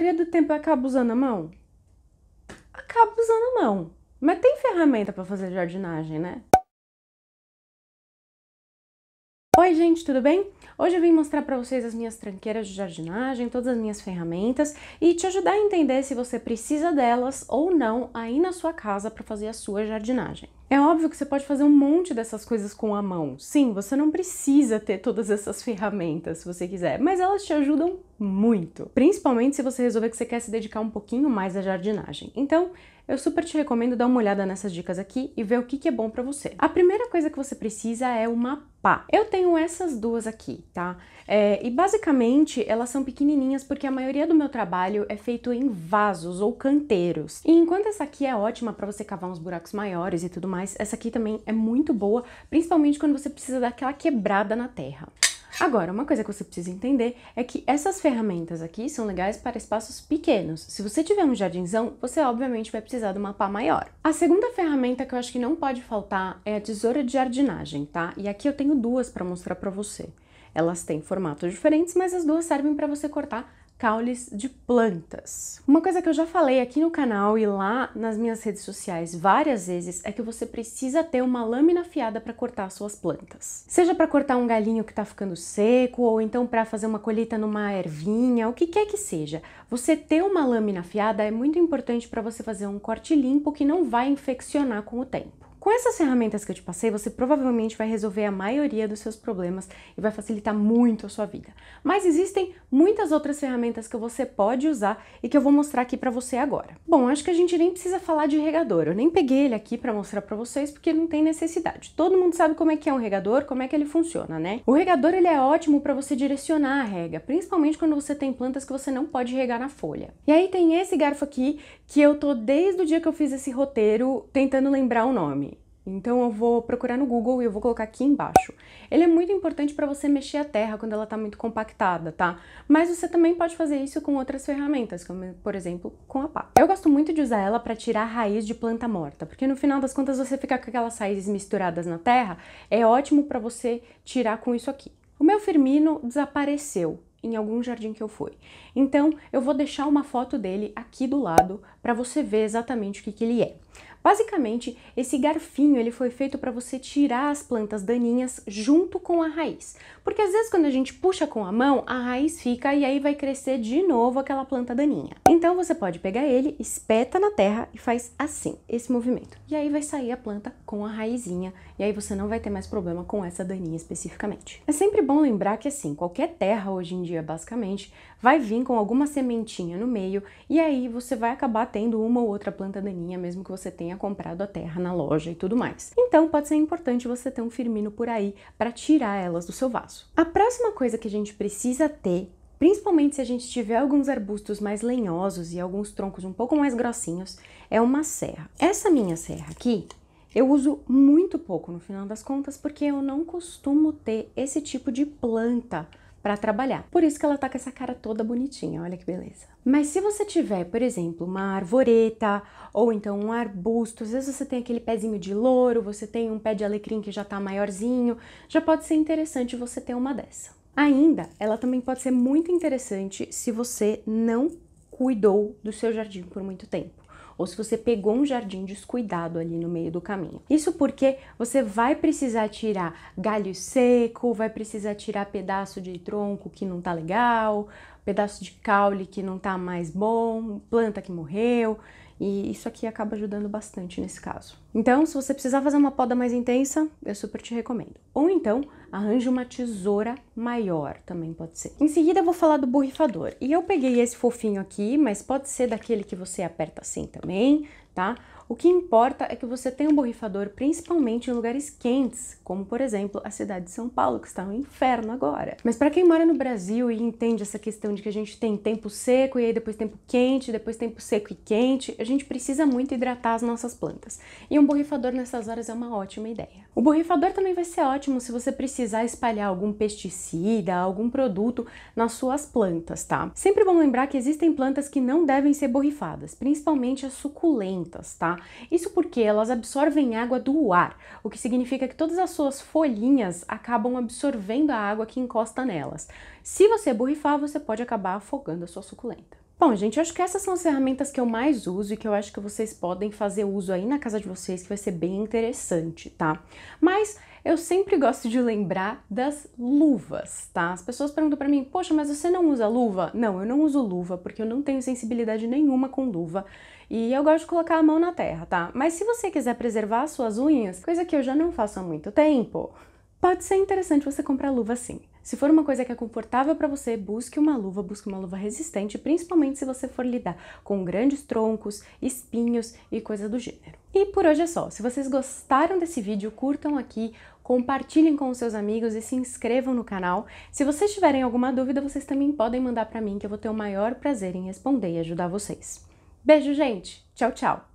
maioria do tempo eu acabo usando a mão? Acabo usando a mão. Mas tem ferramenta para fazer jardinagem, né? Oi gente, tudo bem? Hoje eu vim mostrar para vocês as minhas tranqueiras de jardinagem, todas as minhas ferramentas e te ajudar a entender se você precisa delas ou não aí na sua casa para fazer a sua jardinagem. É óbvio que você pode fazer um monte dessas coisas com a mão. Sim, você não precisa ter todas essas ferramentas se você quiser, mas elas te ajudam muito. Principalmente se você resolver que você quer se dedicar um pouquinho mais à jardinagem. Então, eu super te recomendo dar uma olhada nessas dicas aqui e ver o que é bom pra você. A primeira coisa que você precisa é uma pá. Eu tenho essas duas aqui, tá? E basicamente elas são pequenininhas porque a maioria do meu trabalho é feito em vasos ou canteiros. E enquanto essa aqui é ótima pra você cavar uns buracos maiores e tudo mais, essa aqui também é muito boa, principalmente quando você precisa dar aquela quebrada na terra. Agora, uma coisa que você precisa entender é que essas ferramentas aqui são legais para espaços pequenos. Se você tiver um jardinzão, você obviamente vai precisar de uma pá maior. A segunda ferramenta que eu acho que não pode faltar é a tesoura de jardinagem, tá? E aqui eu tenho duas para mostrar para você. Elas têm formatos diferentes, mas as duas servem para você cortar caules de plantas. Uma coisa que eu já falei aqui no canal e lá nas minhas redes sociais várias vezes é que você precisa ter uma lâmina afiada para cortar suas plantas. Seja para cortar um galhinho que tá ficando seco ou então para fazer uma colheita numa ervinha, o que quer que seja. Você ter uma lâmina afiada é muito importante para você fazer um corte limpo que não vai infeccionar com o tempo. Com essas ferramentas que eu te passei, você provavelmente vai resolver a maioria dos seus problemas e vai facilitar muito a sua vida. Mas existem muitas outras ferramentas que você pode usar e que eu vou mostrar aqui pra você agora. Bom, acho que a gente nem precisa falar de regador. Eu nem peguei ele aqui pra mostrar pra vocês porque não tem necessidade. Todo mundo sabe como é que é um regador, como é que ele funciona, né? O regador, ele é ótimo pra você direcionar a rega, principalmente quando você tem plantas que você não pode regar na folha. E aí tem esse garfo aqui que eu tô desde o dia que eu fiz esse roteiro tentando lembrar o nome. Então eu vou procurar no Google e eu vou colocar aqui embaixo. Ele é muito importante para você mexer a terra quando ela tá muito compactada, tá? Mas você também pode fazer isso com outras ferramentas, como por exemplo com a pá. Eu gosto muito de usar ela para tirar a raiz de planta morta, porque no final das contas você fica com aquelas raízes misturadas na terra, é ótimo para você tirar com isso aqui. O meu firmino desapareceu em algum jardim que eu fui. Então eu vou deixar uma foto dele aqui do lado para você ver exatamente o que ele é. Basicamente, esse garfinho ele foi feito para você tirar as plantas daninhas junto com a raiz. Porque às vezes quando a gente puxa com a mão, a raiz fica e aí vai crescer de novo aquela planta daninha. Então você pode pegar ele, espeta na terra e faz assim, esse movimento. E aí vai sair a planta com a raizinha e aí você não vai ter mais problema com essa daninha especificamente. É sempre bom lembrar que assim, qualquer terra hoje em dia basicamente vai vir com alguma sementinha no meio e aí você vai acabar tendo uma ou outra planta daninha mesmo que você tenha comprado a terra na loja e tudo mais. Então pode ser importante você ter um firmino por aí para tirar elas do seu vaso. A próxima coisa que a gente precisa ter, principalmente se a gente tiver alguns arbustos mais lenhosos e alguns troncos um pouco mais grossinhos, é uma serra. Essa minha serra aqui, eu uso muito pouco no final das contas porque eu não costumo ter esse tipo de planta para trabalhar. Por isso que ela tá com essa cara toda bonitinha, olha que beleza. Mas se você tiver, por exemplo, uma arvoreta ou então um arbusto, às vezes você tem aquele pezinho de louro, você tem um pé de alecrim que já tá maiorzinho, já pode ser interessante você ter uma dessa. Ainda, ela também pode ser muito interessante se você não cuidou do seu jardim por muito tempo. Ou se você pegou um jardim descuidado ali no meio do caminho. Isso porque você vai precisar tirar galho seco, vai precisar tirar pedaço de tronco que não tá legal, pedaço de caule que não tá mais bom, planta que morreu, e isso aqui acaba ajudando bastante nesse caso. Então, se você precisar fazer uma poda mais intensa, eu super te recomendo. Ou então, arranje uma tesoura maior, também pode ser. Em seguida, eu vou falar do borrifador. E eu peguei esse fofinho aqui, mas pode ser daquele que você aperta assim também, tá? O que importa é que você tenha um borrifador principalmente em lugares quentes, como por exemplo a cidade de São Paulo, que está um inferno agora. Mas para quem mora no Brasil e entende essa questão de que a gente tem tempo seco e aí depois tempo quente, depois tempo seco e quente, a gente precisa muito hidratar as nossas plantas. E um borrifador nessas horas é uma ótima ideia. O borrifador também vai ser ótimo se você precisar espalhar algum pesticida, algum produto nas suas plantas, tá? Sempre bom lembrar que existem plantas que não devem ser borrifadas, principalmente as suculentas, tá? Isso porque elas absorvem água do ar, o que significa que todas as suas folhinhas acabam absorvendo a água que encosta nelas. Se você borrifar, você pode acabar afogando a sua suculenta. Bom, gente, eu acho que essas são as ferramentas que eu mais uso e que eu acho que vocês podem fazer uso aí na casa de vocês, que vai ser bem interessante, tá? Mas eu sempre gosto de lembrar das luvas, tá? As pessoas perguntam pra mim, poxa, mas você não usa luva? Não, eu não uso luva porque eu não tenho sensibilidade nenhuma com luva e eu gosto de colocar a mão na terra, tá? Mas se você quiser preservar as suas unhas, coisa que eu já não faço há muito tempo, pode ser interessante você comprar luva sim. Se for uma coisa que é confortável para você, busque uma luva resistente, principalmente se você for lidar com grandes troncos, espinhos e coisa do gênero. E por hoje é só. Se vocês gostaram desse vídeo, curtam aqui, compartilhem com os seus amigos e se inscrevam no canal. Se vocês tiverem alguma dúvida, vocês também podem mandar para mim, que eu vou ter o maior prazer em responder e ajudar vocês. Beijo, gente! Tchau, tchau!